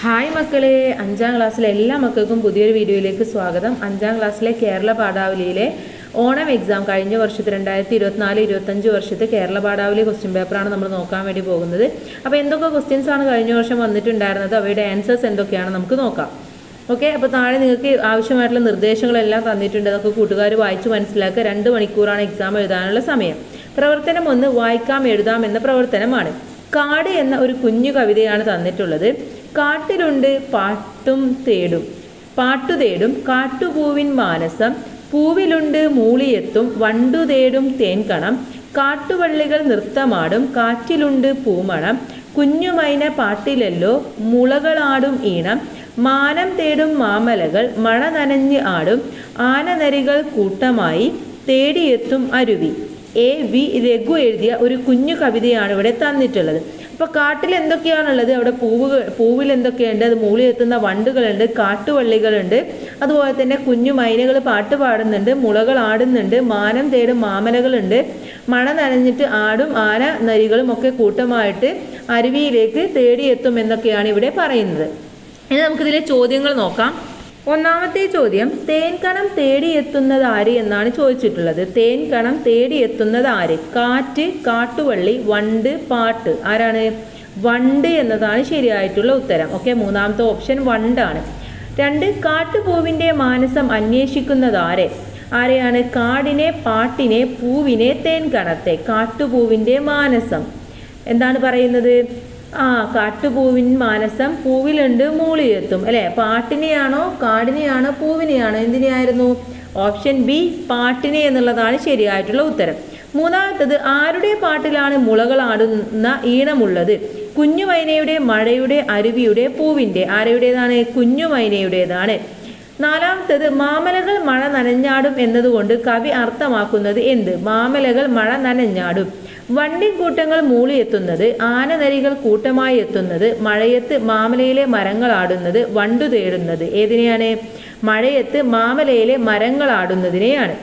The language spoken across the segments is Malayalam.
ഹായ് മക്കളെ, 5ാം ക്ലാസ്സിലെ എല്ലാ മക്കൾക്കും പുതിയൊരു വീഡിയോയിലേക്ക് സ്വാഗതം. 5ാം ക്ലാസ്സിലെ കേരള പാഠാവലിയിലെ ഓണം എക്സാം കഴിഞ്ഞ വർഷത്തെ 2024-25 വർഷത്തെ കേരള പാഠാവലി ക്വസ്റ്റ്യൻ പേപ്പറാണ് നമ്മൾ നോക്കാൻ വേണ്ടി പോകുന്നത്. അപ്പോൾ എന്തൊക്കെ ക്വസ്റ്റ്യൻസ് ആണ് കഴിഞ്ഞ വർഷം വന്നിട്ടുണ്ടായിരുന്നത്, അവയുടെ ആൻസേഴ്സ് എന്തൊക്കെയാണ് നമുക്ക് നോക്കാം. ഓക്കെ, അപ്പോൾ താഴെ നിങ്ങൾക്ക് ആവശ്യമായിട്ടുള്ള നിർദ്ദേശങ്ങളെല്ലാം തന്നിട്ടുണ്ട്. അതൊക്കെ കൂട്ടുകാർ വായിച്ച് മനസ്സിലാക്കുക. 2 മണിക്കൂറാണ് എക്സാം എഴുതാനുള്ള സമയം. പ്രവർത്തനം 1 വായിക്കാം എഴുതാം എന്ന പ്രവർത്തനമാണ്. കാട് എന്ന ഒരു കുഞ്ഞു കവിതയാണ് തന്നിട്ടുള്ളത്. കാട്ടിലുണ്ട് പാട്ടു തേടും കാട്ടുപൂവിൻ മാനസം, പൂവിലുണ്ട് മൂളിയെത്തും വണ്ടു തേടും തേൻകണം, കാട്ടുവള്ളികൾ നൃത്തമാടും കാറ്റിലുണ്ട് പൂമണം, കുഞ്ഞുമൈന പാട്ടിലല്ലോ മുളകളാടും ഈണം, മാനം തേടും മാമലകൾ മഴ നനഞ്ഞ് ആടും, ആനനരികൾ കൂട്ടമായി തേടിയെത്തും അരുവി. വി രഘു എഴുതിയ ഒരു കുഞ്ഞു കവിതയാണ് ഇവിടെ തന്നിട്ടുള്ളത്. അപ്പോൾ കാട്ടിൽ എന്തൊക്കെയാണുള്ളത്? അവിടെ പൂവിൽ എന്തൊക്കെയുണ്ട്? അത് മൂളിയെത്തുന്ന വണ്ടുകളുണ്ട്, കാട്ടുവള്ളികളുണ്ട്, അതുപോലെ തന്നെ കുഞ്ഞു മൈനകൾ പാട്ട് പാടുന്നുണ്ട്, മുളകൾ ആടുന്നുണ്ട്, മാനം തേടും മാമലകളുണ്ട്, മഴ നനഞ്ഞിട്ട് ആടും ആന നരികളും ഒക്കെ കൂട്ടമായിട്ട് അരുവിയിലേക്ക് തേടിയെത്തും എന്നൊക്കെയാണ് ഇവിടെ പറയുന്നത്. ഇനി നമുക്കിതിലെ ചോദ്യങ്ങൾ നോക്കാം. ഒന്നാമത്തെ ചോദ്യം, തേൻകണം തേടിയെത്തുന്നത് ആര് എന്നാണ് ചോദിച്ചിട്ടുള്ളത്. തേൻകണം തേടിയെത്തുന്നത് ആര്? കാറ്റ്, കാട്ടുവള്ളി, വണ്ട്, പാട്ട്. ആരാണ്? വണ്ട് എന്നതാണ് ശരിയായിട്ടുള്ള ഉത്തരം. ഓക്കെ, മൂന്നാമത്തെ ഓപ്ഷൻ വണ്ടാണ്. 2, കാട്ടുപൂവിൻ്റെ മാനസം അന്വേഷിക്കുന്നത് ആരെ? ആരെയാണ്? കാടിനെ, പാട്ടിനെ, പൂവിനെ, തേൻകണത്തെ. കാട്ടുപൂവിൻ്റെ മാനസം എന്താണ് പറയുന്നത്? കാട്ടുപൂവിൻ മാനസം, പൂവിലുണ്ട് മൂളിയെത്തും, അല്ലെ? പാട്ടിനെയാണോ കാടിനെയാണോ പൂവിനെയാണോ? എന്തിനെയായിരുന്നു? ഓപ്ഷൻ ബി പാട്ടിനെ എന്നുള്ളതാണ് ശരിയായിട്ടുള്ള ഉത്തരം. മൂന്നാമത്തത്, ആരുടെ പാട്ടിലാണ് മുളകൾ ആടുന്ന ഈണമുള്ളത്? കുഞ്ഞുമൈനയുടെ, മഴയുടെ, അരുവിയുടെ, പൂവിൻ്റെ. ആരുടേതാണ്? കുഞ്ഞുമൈനയുടേതാണ്. നാലാമത്തത്, മാമലകൾ മഴ നനഞ്ഞാടും എന്നതുകൊണ്ട് കവി അർത്ഥമാക്കുന്നത് എന്ത്? മാമലകൾ മഴ നനഞ്ഞാടും. വണ്ടിക്കൂട്ടങ്ങൾ മൂളിയെത്തുന്നത്, ആനനരികൾ കൂട്ടമായി എത്തുന്നത്, മഴയത്ത് മാമലയിലെ മരങ്ങൾ ആടുന്നത്, വണ്ടു തേടുന്നത്. ഏതിനെയാണ്? മഴയത്ത് മാമലയിലെ മരങ്ങൾ ആടുന്നതിനെയാണ്.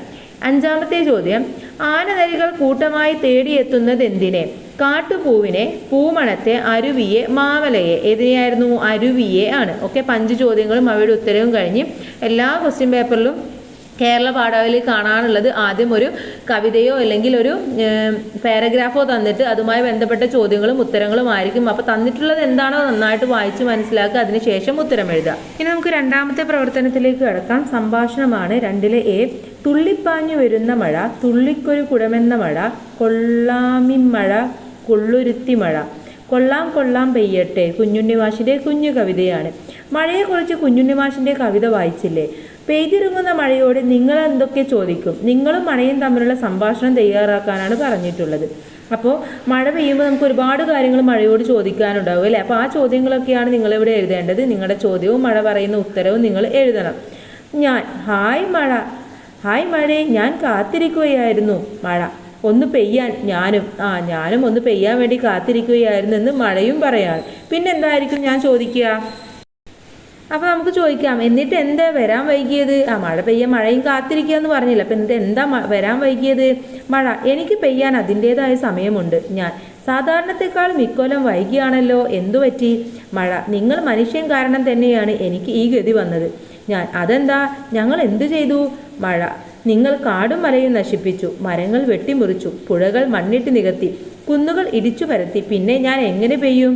5ാമത്തെ ചോദ്യം, ആനനരികൾ കൂട്ടമായി തേടിയെത്തുന്നത് എന്തിനെ? കാട്ടുപൂവിനെ, പൂമണത്തെ, അരുവിയെ, മാമലയെ. ഏതിനെയായിരുന്നു? അരുവിയെ ആണ്. ഓക്കെ, 5 ചോദ്യങ്ങളും അവയുടെ ഉത്തരവും കഴിഞ്ഞ് എല്ലാ ക്വസ്റ്റ്യൻ പേപ്പറിലും കേരള പാഠാവലി കാണാനുള്ളത് ആദ്യം ഒരു കവിതയോ അല്ലെങ്കിൽ ഒരു പാരഗ്രാഫോ തന്നിട്ട് അതുമായി ബന്ധപ്പെട്ട ചോദ്യങ്ങളും ഉത്തരങ്ങളും ആയിരിക്കും. അപ്പോൾ തന്നിട്ടുള്ളത് എന്താണോ നന്നായിട്ട് വായിച്ച് മനസ്സിലാക്കുക, അതിനുശേഷം ഉത്തരം എഴുതുക. ഇനി നമുക്ക് 2ാമത്തെ പ്രവർത്തനത്തിലേക്ക് കടക്കാം. സംഭാഷണമാണ്. 2-ലെ എ, തുള്ളിപ്പാഞ്ഞു വരുന്ന മഴ, തുള്ളിക്കൊരു കുടമെന്ന മഴ, കൊള്ളാമിൻ മഴ, കൊള്ളുരുത്തി മഴ. കൊള്ളാം കൊള്ളാം പെയ്യട്ടെ കുഞ്ഞുണ്ണിമാഷിൻ്റെ കുഞ്ഞു കവിതയാണ്. മഴയെക്കുറിച്ച് കുഞ്ഞുണ്ണിമാഷിൻ്റെ കവിത വായിച്ചില്ലേ? പെയ്തിറങ്ങുന്ന മഴയോട് നിങ്ങൾ എന്തൊക്കെ ചോദിക്കും? നിങ്ങളും മഴയും തമ്മിലുള്ള സംഭാഷണം തയ്യാറാക്കാനാണ് പറഞ്ഞിട്ടുള്ളത്. അപ്പോൾ മഴ പെയ്യുമ്പോൾ നമുക്ക് ഒരുപാട് കാര്യങ്ങൾ മഴയോട് ചോദിക്കാനുണ്ടാവും, അല്ലേ? അപ്പോൾ ആ ചോദ്യങ്ങളൊക്കെയാണ് നിങ്ങളിവിടെ എഴുതേണ്ടത്. നിങ്ങളുടെ ചോദ്യവും മഴ പറയുന്ന ഉത്തരവും നിങ്ങൾ എഴുതണം. ഞാൻ, ഹായ് മഴ, ഹായ് മഴയെ, ഞാൻ കാത്തിരിക്കുകയായിരുന്നു. മഴ, ഒന്ന് പെയ്യാൻ ഞാനും. ഞാനും ഒന്ന് പെയ്യാൻ വേണ്ടി കാത്തിരിക്കുകയായിരുന്നു എന്ന് മഴയും പറയാണ്. പിന്നെന്തായിരിക്കും ഞാൻ ചോദിക്കുക? അപ്പോൾ നമുക്ക് ചോദിക്കാം, എന്നിട്ട് എന്താ വരാൻ വൈകിയത്? മഴ പെയ്യാൻ മഴയും കാത്തിരിക്കുക എന്ന് പറഞ്ഞില്ല. അപ്പം എന്താ വരാൻ വൈകിയത്? മഴ, എനിക്ക് പെയ്യാൻ അതിൻ്റേതായ സമയമുണ്ട്. ഞാൻ, സാധാരണത്തെക്കാൾ മിക്കൊല്ലം വൈകിയാണല്ലോ, എന്തു പറ്റി? മഴ, നിങ്ങൾ മനുഷ്യൻ കാരണം തന്നെയാണ് എനിക്ക് ഈ ഗതി വന്നത്. ഞാൻ, അതെന്താ? ഞങ്ങൾ എന്തു ചെയ്തു? മഴ, നിങ്ങൾ കാടും മലയും നശിപ്പിച്ചു, മരങ്ങൾ വെട്ടിമുറിച്ചു, പുഴകൾ മണ്ണിട്ട് നികത്തി, കുന്നുകൾ ഇടിച്ചു പരത്തി, പിന്നെ ഞാൻ എങ്ങനെ പെയ്യും?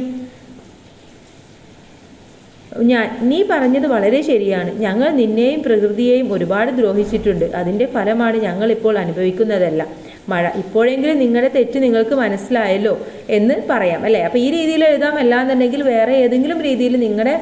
ഞാൻ, നീ പറഞ്ഞത് വളരെ ശരിയാണ്. ഞങ്ങൾ നിന്നെയും പ്രകൃതിയെയും ഒരുപാട് ദ്രോഹിച്ചിട്ടുണ്ട്. അതിൻ്റെ ഫലമാണ് ഞങ്ങൾ ഇപ്പോൾ അനുഭവിക്കുന്നതെല്ലാം. മഴ, ഇപ്പോഴെങ്കിലും നിങ്ങളുടെ തെറ്റ് നിങ്ങൾക്ക് മനസ്സിലായല്ലോ എന്ന് പറയാം, അല്ലേ? അപ്പോൾ ഈ രീതിയിൽ എഴുതാം. അല്ലാന്നുണ്ടെങ്കിൽ വേറെ ഏതെങ്കിലും രീതിയിൽ നിങ്ങളുടെ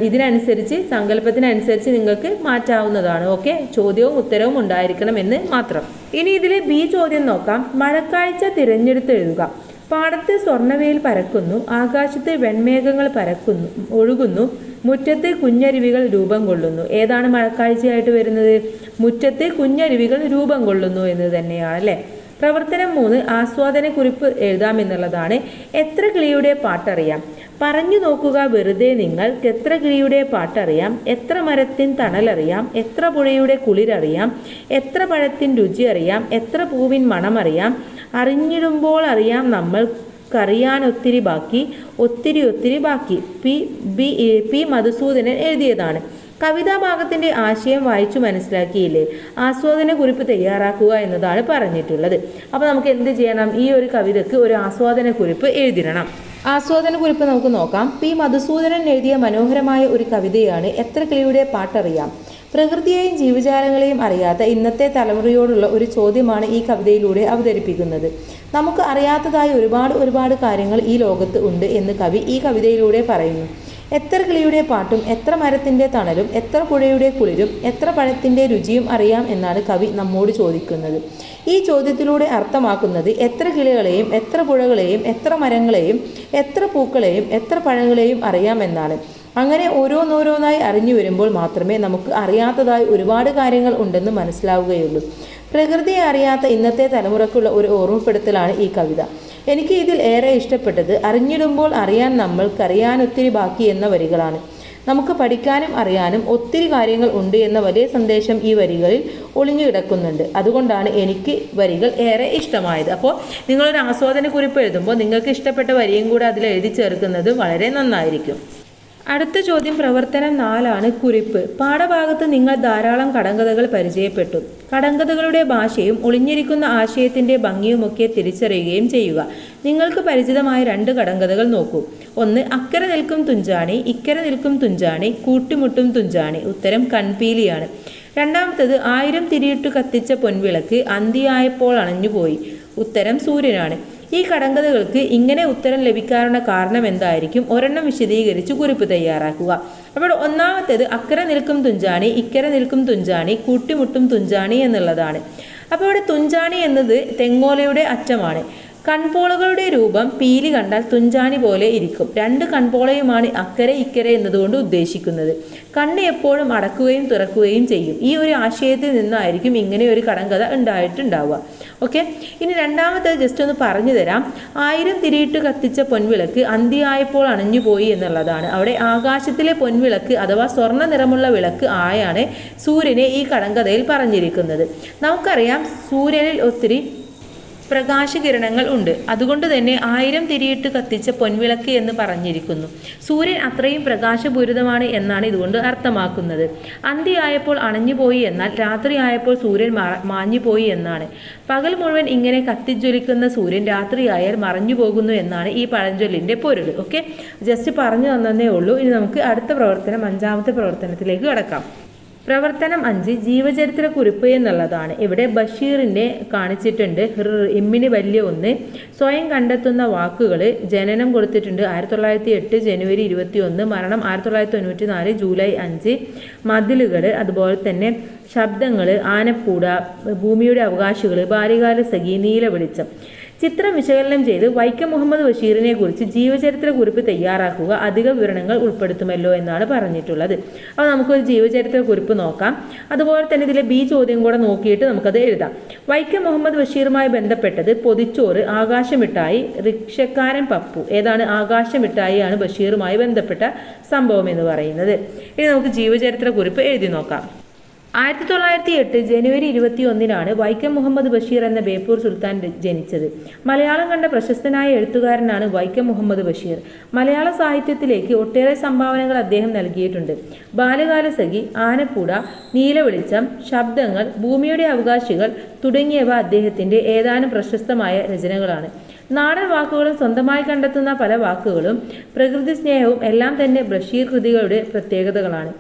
ഇതിനനുസരിച്ച്, സങ്കല്പത്തിനനുസരിച്ച് നിങ്ങൾക്ക് മാറ്റാവുന്നതാണ്. ഓക്കെ, ചോദ്യവും ഉത്തരവും ഉണ്ടായിരിക്കണം എന്ന് മാത്രം. ഇനി ഇതിലെ ബി ചോദ്യം നോക്കാം. മഴക്കാഴ്ച തിരഞ്ഞെടുത്ത് എഴുതുക. പാടത്ത് സ്വർണ്ണവേൽ പരക്കുന്നു, ആകാശത്ത് വെൺമേഘങ്ങൾ പരക്കുന്നു ഒഴുകുന്നു, മുറ്റത്ത് കുഞ്ഞരുവികൾ രൂപം കൊള്ളുന്നു. ഏതാണ് മഴക്കാഴ്ചയായിട്ട് വരുന്നത്? മുറ്റത്ത് കുഞ്ഞരുവികൾ രൂപം കൊള്ളുന്നു എന്ന് തന്നെയാണ്, അല്ലേ? പ്രവർത്തനം 3, ആസ്വാദനക്കുറിപ്പ് എഴുതാമെന്നുള്ളതാണ്. എത്ര കിളിയുടെ പാട്ടറിയാം? പറഞ്ഞു നോക്കുക വെറുതെ നിങ്ങൾക്ക്. എത്ര കിളിയുടെ പാട്ടറിയാം? എത്ര മരത്തിൻ തണലറിയാം? എത്ര പുഴയുടെ കുളിരറിയാം? എത്ര പഴത്തിൻ രുചി അറിയാം? എത്ര പൂവിൻ മണമറിയാം? അറിഞ്ഞിടുമ്പോൾ അറിയാം നമ്മൾ കറിയാനൊത്തിരി ബാക്കി, ഒത്തിരി ഒത്തിരി ബാക്കി. പി മധുസൂദനൻ എഴുതിയതാണ്. കവിതാഭാഗത്തിൻ്റെ ആശയം വായിച്ചു മനസ്സിലാക്കിയില്ലേ? ആസ്വാദന കുറിപ്പ് തയ്യാറാക്കുക എന്നതാണ് പറഞ്ഞിട്ടുള്ളത്. അപ്പോൾ നമുക്ക് എന്ത് ചെയ്യണം? ഈ ഒരു കവിതയ്ക്ക് ഒരു ആസ്വാദന കുറിപ്പ് എഴുതിടണം. ആസ്വാദന കുറിപ്പ് നമുക്ക് നോക്കാം. പി മധുസൂദനൻ എഴുതിയ മനോഹരമായ ഒരു കവിതയാണ് എത്ര കിളിയുടെ പാട്ടറിയാം. പ്രകൃതിയെയും ജീവജാലങ്ങളെയും അറിയാത്ത ഇന്നത്തെ തലമുറയോടുള്ള ഒരു ചോദ്യമാണ് ഈ കവിതയിലൂടെ അവതരിപ്പിക്കുന്നത്. നമുക്ക് അറിയാത്തതായി ഒരുപാട് കാര്യങ്ങൾ ഈ ലോകത്ത് ഉണ്ട് എന്ന് കവി ഈ കവിതയിലൂടെ പറയുന്നു. എത്ര കിളിയുടെ പാട്ടും എത്ര മരത്തിൻ്റെ തണലും എത്ര പുഴയുടെ കുളിരും എത്ര പഴത്തിൻ്റെ രുചിയും അറിയാം എന്നാണ് കവി നമ്മോട് ചോദിക്കുന്നത്. ഈ ചോദ്യത്തിലൂടെ അർത്ഥമാക്കുന്നത് എത്ര കിളികളെയും എത്ര പുഴകളെയും എത്ര മരങ്ങളെയും എത്ര പൂക്കളെയും എത്ര പഴങ്ങളെയും അറിയാമെന്നാണ്. അങ്ങനെ ഓരോന്നോരോന്നായി അറിഞ്ഞു വരുമ്പോൾ മാത്രമേ നമുക്ക് അറിയാത്തതായി ഒരുപാട് കാര്യങ്ങൾ ഉണ്ടെന്ന് മനസ്സിലാവുകയുള്ളൂ. പ്രകൃതിയെ അറിയാത്ത ഇന്നത്തെ തലമുറയ്ക്കുള്ള ഒരു ഓർമ്മപ്പെടുത്തലാണ് ഈ കവിത. എനിക്ക് ഇതിൽ ഏറെ ഇഷ്ടപ്പെട്ടത് അറിഞ്ഞിടുമ്പോൾ അറിയാൻ നമ്മൾക്കറിയാനൊത്തിരി ബാക്കി എന്ന വരികളാണ്. നമുക്ക് പഠിക്കാനും അറിയാനും ഒത്തിരി കാര്യങ്ങൾ ഉണ്ട് എന്ന വലിയ സന്ദേശം ഈ വരികളിൽ ഒളിഞ്ഞു കിടക്കുന്നുണ്ട്. അതുകൊണ്ടാണ് എനിക്ക് വരികൾ ഏറെ ഇഷ്ടമായത്. അപ്പോൾ നിങ്ങളൊരു ആസ്വാദന കുറിപ്പ് എഴുതുമ്പോൾ നിങ്ങൾക്ക് ഇഷ്ടപ്പെട്ട വരിയും കൂടെ അതിൽ എഴുതി ചേർക്കുന്നത് വളരെ നന്നായിരിക്കും. അടുത്ത ചോദ്യം പ്രവർത്തനം 4 കുറിപ്പ്. പാഠഭാഗത്ത് നിങ്ങൾ ധാരാളം കടങ്കഥകൾ പരിചയപ്പെട്ടു. കടങ്കഥകളുടെ ഭാഷയും ഒളിഞ്ഞിരിക്കുന്ന ആശയത്തിൻ്റെ ഭംഗിയുമൊക്കെ തിരിച്ചറിയുകയും ചെയ്യുക. നിങ്ങൾക്ക് പരിചിതമായ 2 കടങ്കഥകൾ നോക്കൂ. ഒന്ന്, അക്കരെ നിൽക്കും തുഞ്ചാണി ഇക്കരെ നിൽക്കും തുഞ്ചാണി കൂട്ടിമുട്ടും തുഞ്ചാണി. ഉത്തരം കൺപീലിയാണ്. രണ്ടാമത്തത് 1000 തിരിയിട്ടു കത്തിച്ച പൊൻവിളക്ക് അന്തിയായപ്പോൾ അണഞ്ഞുപോയി. ഉത്തരം സൂര്യനാണ്. ഈ കടങ്കഥകൾക്ക് ഇങ്ങനെ ഉത്തരം ലഭിക്കാനുള്ള കാരണം എന്തായിരിക്കും? ഒരെണ്ണം വിശദീകരിച്ച് കുറിപ്പ് തയ്യാറാക്കുക. അപ്പോൾ ഒന്നാമത്തേത് അക്കരെ നിൽക്കും തുഞ്ചാണി ഇക്കരെ നിൽക്കും തുഞ്ചാണി കൂട്ടിമുട്ടും തുഞ്ചാണി എന്നുള്ളതാണ്. അപ്പോൾ ഇവിടെ തുഞ്ചാണി എന്നത് തെങ്ങോലയുടെ അറ്റമാണ്. കൺപോളകളുടെ രൂപം പീലി കണ്ടാൽ തുഞ്ചാണി പോലെ ഇരിക്കും. 2 കൺപോളയുമാണ് അക്കരെ ഇക്കരെ എന്നതുകൊണ്ട് ഉദ്ദേശിക്കുന്നത്. കണ്ണ് എപ്പോഴും അടക്കുകയും തുറക്കുകയും ചെയ്യും. ഈ ഒരു ആശയത്തിൽ നിന്നായിരിക്കും ഇങ്ങനെ ഒരു കടങ്കഥ ഉണ്ടായിട്ടുണ്ടാവുക. ഓക്കെ, ഇനി രണ്ടാമത്തെ ജസ്റ്റ് ഒന്ന് പറഞ്ഞു തരാം. 1000 തിരിയിട്ട് കത്തിച്ച പൊൻവിളക്ക് അന്തിയായപ്പോൾ അണഞ്ഞുപോയി എന്നുള്ളതാണ്. അവിടെ ആകാശത്തിലെ പൊൻവിളക്ക് അഥവാ സ്വർണ്ണ നിറമുള്ള വിളക്ക് ആയാണ് സൂര്യനെ ഈ കടങ്കഥയിൽ പറഞ്ഞിരിക്കുന്നത്. നമുക്കറിയാം സൂര്യനിൽ ഒത്തിരി പ്രകാശകിരണങ്ങൾ ഉണ്ട്. അതുകൊണ്ട് തന്നെ 1000 തിരിയിട്ട് കത്തിച്ച പൊൻവിളക്ക് എന്ന് പറഞ്ഞിരിക്കുന്നു. സൂര്യൻ അത്രയും പ്രകാശപൂരിതമാണ് എന്നാണ് ഇതുകൊണ്ട് അർത്ഥമാക്കുന്നത്. അന്തിയായപ്പോൾ അണഞ്ഞുപോയി എന്നാൽ രാത്രിയായപ്പോൾ സൂര്യൻ മാഞ്ഞുപോയി എന്നാണ്. പകൽ മുഴുവൻ ഇങ്ങനെ കത്തിജ്വലിക്കുന്ന സൂര്യൻ രാത്രിയായാൽ മറഞ്ഞു പോകുന്നു എന്നാണ് ഈ പഴഞ്ചൊല്ലിൻ്റെ പൊരുൾ. ഓക്കെ, ജസ്റ്റ് പറഞ്ഞു തന്നേ ഉള്ളൂ. ഇനി നമുക്ക് അടുത്ത പ്രവർത്തനം 5ാമത്തെ പ്രവർത്തനത്തിലേക്ക് കടക്കാം. പ്രവർത്തനം 5 ജീവചരിത്ര കുറിപ്പ് എന്നുള്ളതാണ്. ഇവിടെ ബഷീറിനെ കാണിച്ചിട്ടുണ്ട്. ഇമ്മിന് വലിയ 1 സ്വയം കണ്ടെത്തുന്ന വാക്കുകൾ. ജനനം കൊടുത്തിട്ടുണ്ട് 1908 ജനുവരി 21, മരണം 1994 ജൂലൈ 5. മതിലുകൾ, അതുപോലെ തന്നെ ശബ്ദങ്ങൾ, ആനപ്പൂട, ഭൂമിയുടെ അവകാശികൾ, ബാല്യകാല സഖി, നീല വെളിച്ചം. ചിത്രം വിശകലനം ചെയ്ത് വൈക്കം മുഹമ്മദ് ബഷീറിനെ കുറിച്ച് ജീവചരിത്ര കുറിപ്പ് തയ്യാറാക്കുക. അധിക വിവരണങ്ങൾ ഉൾപ്പെടുത്തുമല്ലോ എന്നാണ് പറഞ്ഞിട്ടുള്ളത്. അപ്പോൾ നമുക്കൊരു ജീവചരിത്ര കുറിപ്പ് നോക്കാം. അതുപോലെ തന്നെ ഇതിലെ ബി ചോദ്യം കൂടെ നോക്കിയിട്ട് നമുക്കത് എഴുതാം. വൈക്കം മുഹമ്മദ് ബഷീറുമായി ബന്ധപ്പെട്ടത് പൊതിച്ചോറ്, ആകാശമിഠായി, റിക്ഷക്കാരൻ പപ്പു. ഏതാണ്? ആകാശമിഠായിയാണ് ബഷീറുമായി ബന്ധപ്പെട്ട സംഭവം എന്ന് പറയുന്നത്. ഇനി നമുക്ക് ജീവചരിത്ര കുറിപ്പ് എഴുതി നോക്കാം. 1908 ജനുവരി 21 വൈക്കം മുഹമ്മദ് ബഷീർ എന്ന ബേപ്പൂർ സുൽത്താൻ ജനിച്ചത്. മലയാളം കണ്ട പ്രശസ്തനായ എഴുത്തുകാരനാണ് വൈക്കം മുഹമ്മദ് ബഷീർ. മലയാള സാഹിത്യത്തിലേക്ക് ഒട്ടേറെ സംഭാവനകൾ അദ്ദേഹം നൽകിയിട്ടുണ്ട്. ബാല്യകാല സഖി, ആനപ്പൂട, നീല വെളിച്ചം, ശബ്ദങ്ങൾ, ഭൂമിയുടെ അവകാശികൾ തുടങ്ങിയവ അദ്ദേഹത്തിൻ്റെ ഏതാനും പ്രശസ്തമായ രചനകളാണ്. നാടൻ വാക്കുകളും സ്വന്തമായി കണ്ടെത്തുന്ന പല വാക്കുകളും പ്രകൃതി സ്നേഹവും എല്ലാം തന്നെ ബഷീർ കൃതികളുടെ പ്രത്യേകതകളാണ്.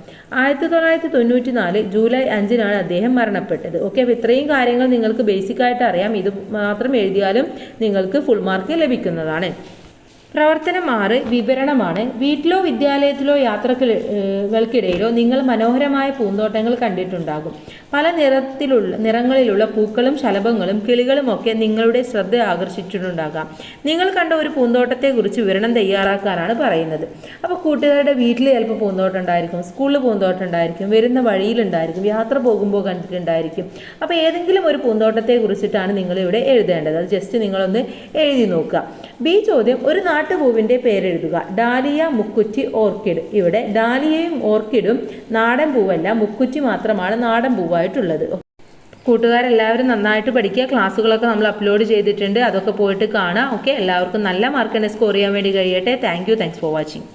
1994 ജൂലൈ 5 അദ്ദേഹം മരണപ്പെട്ടത്. ഓക്കെ, അപ്പോൾ ഇത്രയും കാര്യങ്ങൾ നിങ്ങൾക്ക് ബേസിക്കായിട്ട് അറിയാം. ഇത് മാത്രം എഴുതിയാലും നിങ്ങൾക്ക് ഫുൾ മാർക്ക് ലഭിക്കുന്നതാണ്. പ്രവർത്തനം 6 വിവരണമാണ്. വീട്ടിലോ വിദ്യാലയത്തിലോ യാത്രകൾക്കിടയിലോ നിങ്ങൾ മനോഹരമായ പൂന്തോട്ടങ്ങൾ കണ്ടിട്ടുണ്ടാകും. പല നിറങ്ങളിലുള്ള പൂക്കളും ശലഭങ്ങളും കിളികളും ഒക്കെ നിങ്ങളുടെ ശ്രദ്ധ ആകർഷിച്ചിട്ടുണ്ടാകാം. നിങ്ങൾ കണ്ട ഒരു പൂന്തോട്ടത്തെക്കുറിച്ച് വിവരണം തയ്യാറാക്കാനാണ് പറയുന്നത്. അപ്പോൾ കൂട്ടുകാരുടെ വീട്ടിൽ ചിലപ്പോൾ പൂന്തോട്ടം ഉണ്ടായിരിക്കും, സ്കൂളിൽ പൂന്തോട്ടം ഉണ്ടായിരിക്കും, വരുന്ന വഴിയിലുണ്ടായിരിക്കും, യാത്ര പോകുമ്പോൾ കണ്ടിട്ടുണ്ടായിരിക്കും. അപ്പോൾ ഏതെങ്കിലും ഒരു പൂന്തോട്ടത്തെ കുറിച്ചിട്ടാണ് നിങ്ങളിവിടെ എഴുതേണ്ടത്. അത് ജസ്റ്റ് നിങ്ങളൊന്ന് എഴുതി നോക്കുക. ബി ചോദ്യം, ഒരു നാട്ടുപൂവിൻ്റെ പേരെഴുതുക. ഡാലിയ, മുക്കുറ്റി, ഓർക്കിഡ്. ഇവിടെ ഡാലിയയും ഓർക്കിഡും നാടൻ പൂവല്ല, മുക്കുറ്റി മാത്രമാണ് നാടൻ പൂവായിട്ടുള്ളത്. കൂട്ടുകാരെല്ലാവരും നന്നായിട്ട് പഠിക്കുക. ക്ലാസ്സുകളൊക്കെ നമ്മൾ അപ്ലോഡ് ചെയ്തിട്ടുണ്ട്, അതൊക്കെ പോയിട്ട് കാണാം. ഓക്കെ, എല്ലാവർക്കും നല്ല മാർക്ക് തന്നെ സ്കോർ ചെയ്യാൻ വേണ്ടി കഴിയട്ടെ. Thanks for watching.